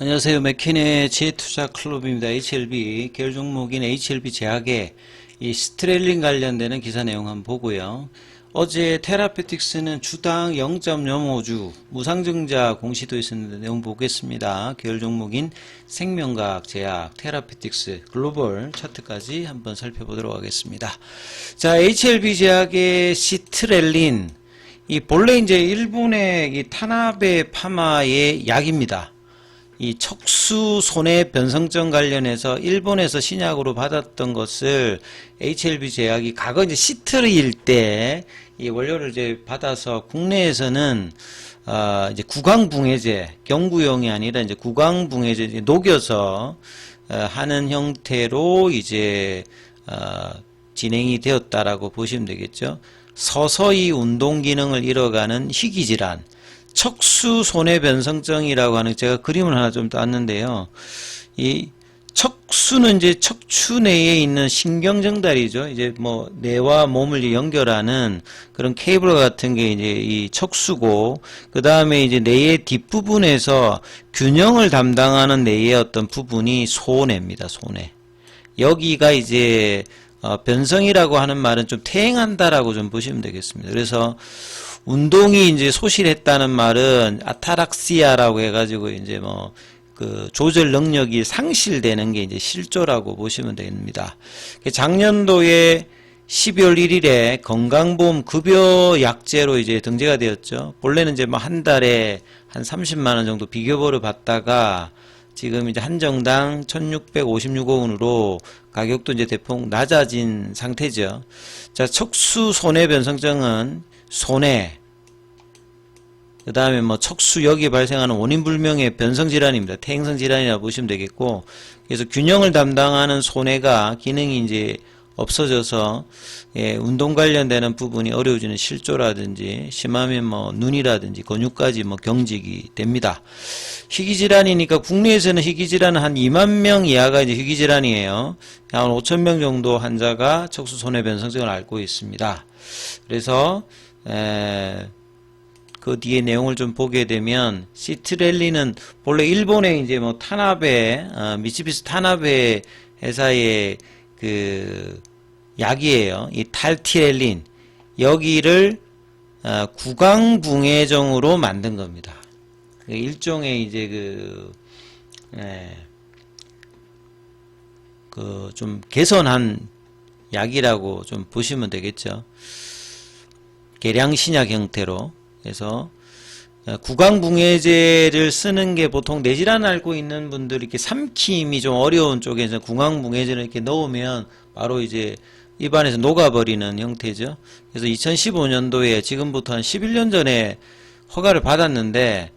안녕하세요. 맥킨의 지혜투자 클럽입니다. HLB 계열 종목인 HLB 제약의 이 스트렐린 관련되는 기사 내용 한번 보고요. 어제 테라페틱스는 주당 0.05주 무상증자 공시도 있었는데 내용 보겠습니다. 계열 종목인 생명과학 제약 테라페틱스 글로벌 차트까지 한번 살펴보도록 하겠습니다. 자, HLB 제약의 시트렐린, 이 본래 이제 일본의 이 타나베 파마의 약입니다. 이 척수 손해 변성증 관련해서 일본에서 신약으로 받았던 것을 HLB 제약이 과거 이제 시트르일 때 이 원료를 이제 받아서 국내에서는 이제 구강붕해제, 경구용이 아니라 이제 구강붕해제 이제 녹여서 하는 형태로 이제 진행이 되었다라고 보시면 되겠죠. 서서히 운동 기능을 잃어가는 희귀질환, 척수 손해변성증이라고 하는, 제가 그림을 하나 좀 땄는데요. 이 척수는 이제 척추 내에 있는 신경정달이죠. 이제 뭐 뇌와 몸을 연결하는 그런 케이블 같은 게 이제 이 척수고, 그 다음에 이제 뇌의 뒷부분에서 균형을 담당하는 뇌의 어떤 부분이 소뇌입니다. 소뇌. 여기가 이제 변성이라고 하는 말은 좀 퇴행한다라고 좀 보시면 되겠습니다. 그래서 운동이 이제 소실했다는 말은 아타락시아라고 해가지고 이제 뭐 그 조절 능력이 상실되는 게 이제 실조라고 보시면 됩니다. 작년도에 12월 1일에 건강보험 급여 약제로 이제 등재가 되었죠. 본래는 이제 뭐 한 달에 한 30만 원 정도 비교보를 받다가 지금 이제 한정당 1656억 원으로 가격도 이제 대폭 낮아진 상태죠. 자, 척수 손해변성증은 손해, 그 다음에 뭐 척수 여기에 발생하는 원인불명의 변성질환입니다. 퇴행성 질환이라고 보시면 되겠고, 그래서 균형을 담당하는 손해가 기능이 이제 없어져서 운동 관련되는 부분이 어려워지는 실조라든지, 심하면 뭐 눈이라든지 근육까지 뭐 경직이 됩니다. 희귀질환이니까 국내에서는 희귀질환은 한 2만 명 이하가 이제 희귀질환이에요. 한 5천 명 정도 환자가 척수 손해변성증을 앓고 있습니다. 그래서 그 뒤에 내용을 좀 보게 되면, 시트렐린은 본래 일본의 이제 뭐 타나베, 미쓰비시 타나베 회사의 그 약이에요. 이 탈티렐린. 여기를 구강붕해정으로 만든 겁니다. 일종의 이제 그 좀 개선한 약이라고 좀 보시면 되겠죠. 계량 신약 형태로. 그래서 구강붕해제를 쓰는 게 보통 뇌질환 앓고 있는 분들이 이렇게 삼킴이 좀 어려운 쪽에서 구강붕해제를 이렇게 넣으면 바로 이제 입안에서 녹아버리는 형태죠. 그래서 2015년도에 지금부터 한 11년 전에 허가를 받았는데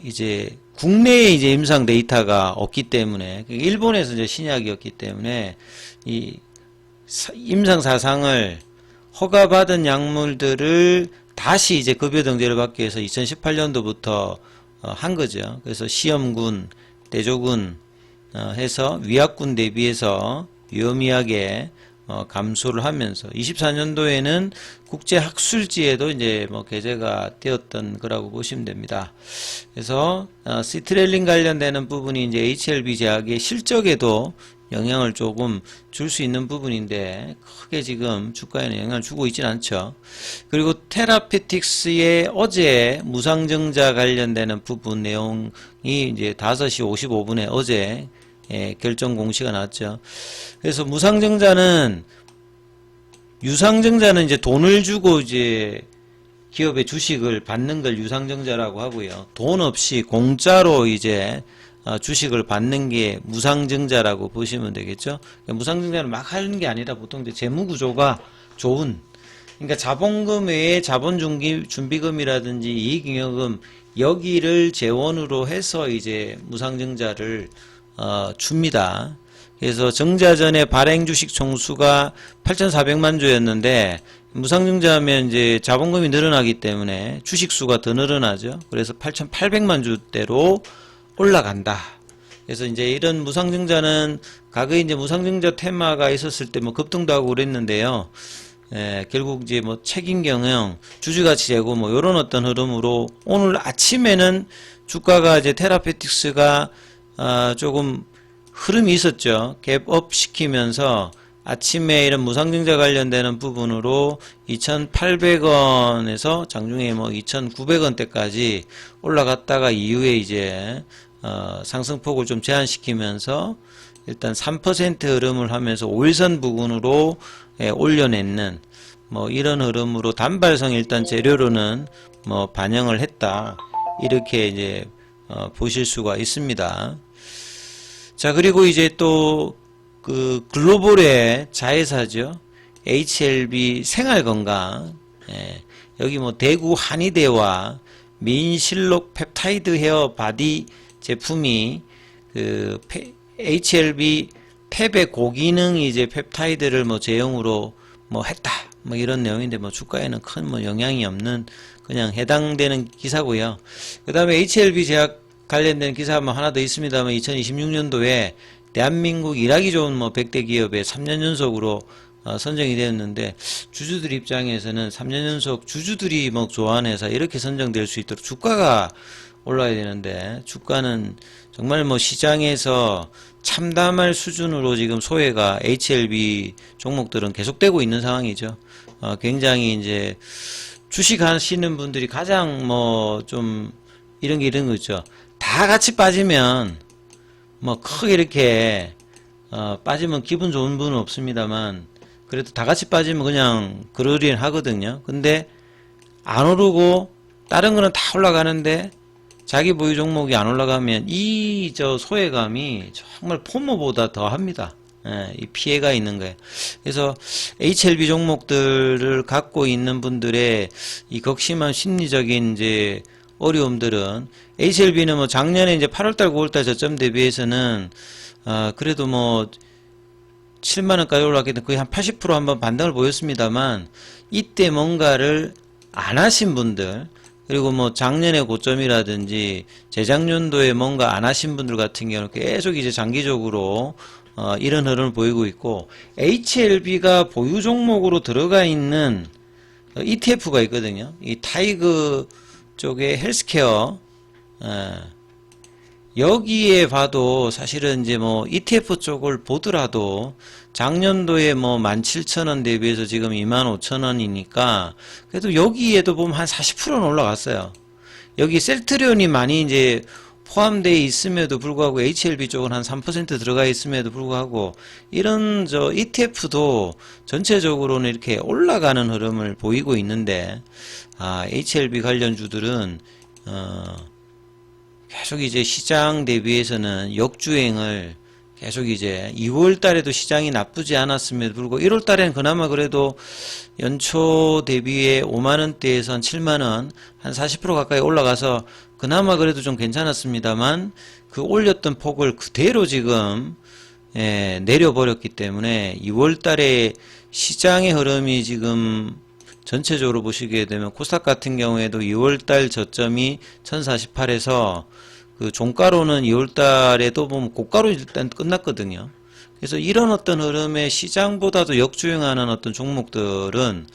이제 국내에 이제 임상 데이터가 없기 때문에, 일본에서 이제 신약이었기 때문에 이 임상 사상을 허가받은 약물들을 다시 이제 급여 등재를 받기 위해서 2018년도부터 한 거죠. 그래서 시험군, 대조군 해서 위약군 대비해서 유의미하게 감소를 하면서 24년도에는 국제학술지에도 이제 뭐 게재가 되었던 거라고 보시면 됩니다. 그래서 시트렐린 관련되는 부분이 이제 HLB 제약의 실적에도 영향을 조금 줄 수 있는 부분인데, 크게 지금 주가에는 영향을 주고 있지는 않죠. 그리고 테라페틱스의 어제 무상증자 관련되는 부분 내용이 이제 5시 55분에 어제 결정 공시가 났죠. 그래서 무상증자는, 유상증자는 이제 돈을 주고 이제 기업의 주식을 받는 걸 유상증자라고 하고요. 돈 없이 공짜로 이제 주식을 받는 게 무상증자라고 보시면 되겠죠. 무상증자는 막 하는 게 아니라 보통 이제 재무구조가 좋은, 그러니까 자본금 외에 자본준비금이라든지 이익잉여금, 여기를 재원으로 해서 이제 무상증자를 줍니다. 그래서 증자 전에 발행 주식 총수가 8,400만 주였는데 무상증자하면 이제 자본금이 늘어나기 때문에 주식 수가 더 늘어나죠. 그래서 8,800만 주대로 올라간다. 그래서 이제 이런 무상증자는 과거에 이제 무상증자 테마가 있었을 때 뭐 급등도 하고 그랬는데요. 결국 이제 뭐 책임 경영, 주주가치 제고 뭐 요런 어떤 흐름으로 오늘 아침에는 주가가 이제 테라페틱스가 조금 흐름이 있었죠. 갭업 시키면서 아침에 이런 무상증자 관련되는 부분으로 2,800원에서 장중에 뭐 2,900원대까지 올라갔다가 이후에 이제 상승폭을 좀 제한시키면서 일단 3% 흐름을 하면서 5일선 부근으로 올려냈는 뭐 이런 흐름으로 단발성 일단 재료로는 뭐 반영을 했다. 이렇게 이제 보실 수가 있습니다. 자, 그리고 이제 또 그 글로벌의 자회사죠. HLB 생활건강. 여기 뭐 대구 한의대와 민실록 펩타이드 헤어 바디 제품이 그 HLB 펩의 고기능 이제 펩타이드를 뭐 제형으로 뭐 했다. 뭐 이런 내용인데 뭐 주가에는 큰 뭐 영향이 없는 그냥 해당되는 기사고요. 그 다음에 HLB 제약 관련된 기사 뭐 하나 더 있습니다만 2026년도에 대한민국 일하기 좋은 뭐 100대 기업에 3년 연속으로 선정이 되었는데 주주들 입장에서는 3년 연속 주주들이 뭐 좋아하는 회사 이렇게 선정될 수 있도록 주가가 올라야 되는데 주가는 정말 뭐 시장에서 참담할 수준으로 지금 소외가 HLB 종목들은 계속되고 있는 상황이죠. 굉장히 이제 주식 하시는 분들이 가장 뭐 좀 이런 게 이런 거죠. 다 같이 빠지면 뭐 크게 이렇게 빠지면 기분 좋은 분은 없습니다만 그래도 다 같이 빠지면 그냥 그러리는 하거든요. 근데 안 오르고 다른 거는 다 올라가는데 자기 보유 종목이 안 올라가면 이 저 소외감이 정말 포모보다 더 합니다. 이 피해가 있는 거예요. 그래서 HLB 종목들을 갖고 있는 분들의 이 극심한 심리적인 이제 어려움들은 HLB는 뭐 작년에 이제 8월달, 9월달 저점 대비해서는 그래도 뭐 7만원까지 올라갔기 때문에 거의 한 80% 한번 반등을 보였습니다만 이때 뭔가를 안 하신 분들 그리고 뭐 작년의 고점이라든지 재작년도에 뭔가 안 하신 분들 같은 경우는 계속 이제 장기적으로 이런 흐름을 보이고 있고 HLB가 보유 종목으로 들어가 있는 ETF가 있거든요. 이 타이그 쪽에 헬스케어 여기에 봐도 사실은 이제 뭐 ETF 쪽을 보더라도 작년도에 뭐 17,000원 대비해서 지금 25,000원이니까 그래도 여기에도 보면 한 40%는 올라갔어요. 여기 셀트리온이 많이 이제 포함되어 있음에도 불구하고 HLB 쪽은 한 3% 들어가 있음에도 불구하고 이런 저 ETF도 전체적으로는 이렇게 올라가는 흐름을 보이고 있는데 HLB 관련주들은 계속 이제 시장 대비해서는 역주행을 계속 이제 2월 달에도 시장이 나쁘지 않았음에도 불구하고 1월 달에는 그나마 그래도 연초 대비에 5만원대에서 한 7만원 한 40% 가까이 올라가서 그나마 그래도 좀 괜찮았습니다만 그 올렸던 폭을 그대로 지금 내려버렸기 때문에 2월 달에 시장의 흐름이 지금 전체적으로 보시게 되면 코스닥 같은 경우에도 2월달 저점이 1048에서 그 종가로는 2월달에도 보면 고가로 일단 끝났거든요. 그래서 이런 어떤 흐름에 시장보다도 역주행하는 어떤 종목들은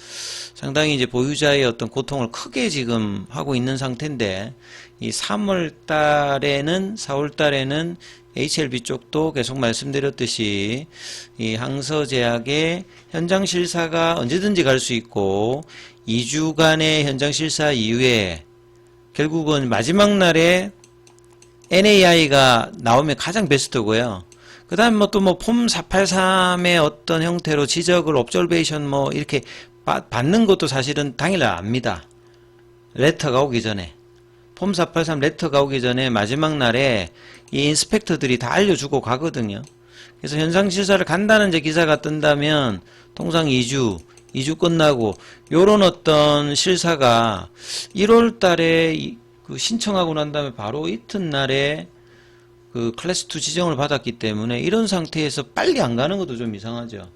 상당히 이제 보유자의 어떤 고통을 크게 지금 하고 있는 상태인데 이 3월달에는 4월달에는 HLB 쪽도 계속 말씀드렸듯이 이 항서제약의 현장 실사가 언제든지 갈 수 있고 2주간의 현장 실사 이후에 결국은 마지막 날에 NAI가 나오면 가장 베스트고요. 그 다음 뭐 또 뭐 폼 483의 어떤 형태로 지적을 옵저베이션 뭐 이렇게 받는 것도 사실은 당일날 압니다. 레터가 오기 전에. 폼 483 레터가 오기 전에 마지막 날에 이 인스펙터들이 다 알려주고 가거든요. 그래서 현상 실사를 간다는 이제 기사가 뜬다면 통상 2주 끝나고 요런 어떤 실사가 1월 달에 그 신청하고 난 다음에 바로 이튿날에 그 클래스 2 지정을 받았기 때문에 이런 상태에서 빨리 안 가는 것도 좀 이상하죠.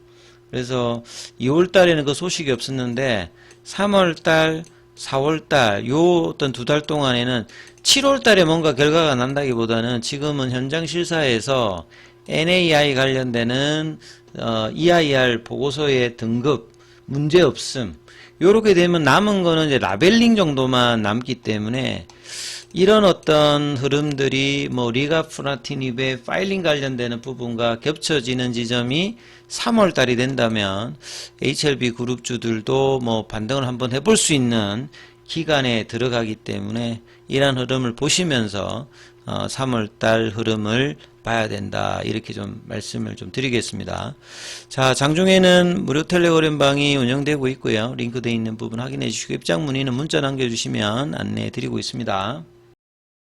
그래서 2월 달에는 그 소식이 없었는데 3월 달 4월달 요 어떤 두 달 동안에는 7월달에 뭔가 결과가 난다기보다는 지금은 현장 실사에서 NAI 관련되는 EIR 보고서의 등급 문제 없음. 요렇게 되면 남은 거는 이제 라벨링 정도만 남기 때문에 이런 어떤 흐름들이 뭐 리가 프라티닙의 파일링 관련되는 부분과 겹쳐지는 지점이 3월 달이 된다면 HLB 그룹주들도 뭐 반등을 한번 해볼 수 있는 기간에 들어가기 때문에 이러한 흐름을 보시면서 3월달 흐름을 봐야 된다. 이렇게 좀 말씀을 좀 드리겠습니다. 자, 장중에는 무료 텔레그램방이 운영되고 있고요. 링크되어 있는 부분 확인해 주시고 입장 문의는 문자 남겨주시면 안내해 드리고 있습니다.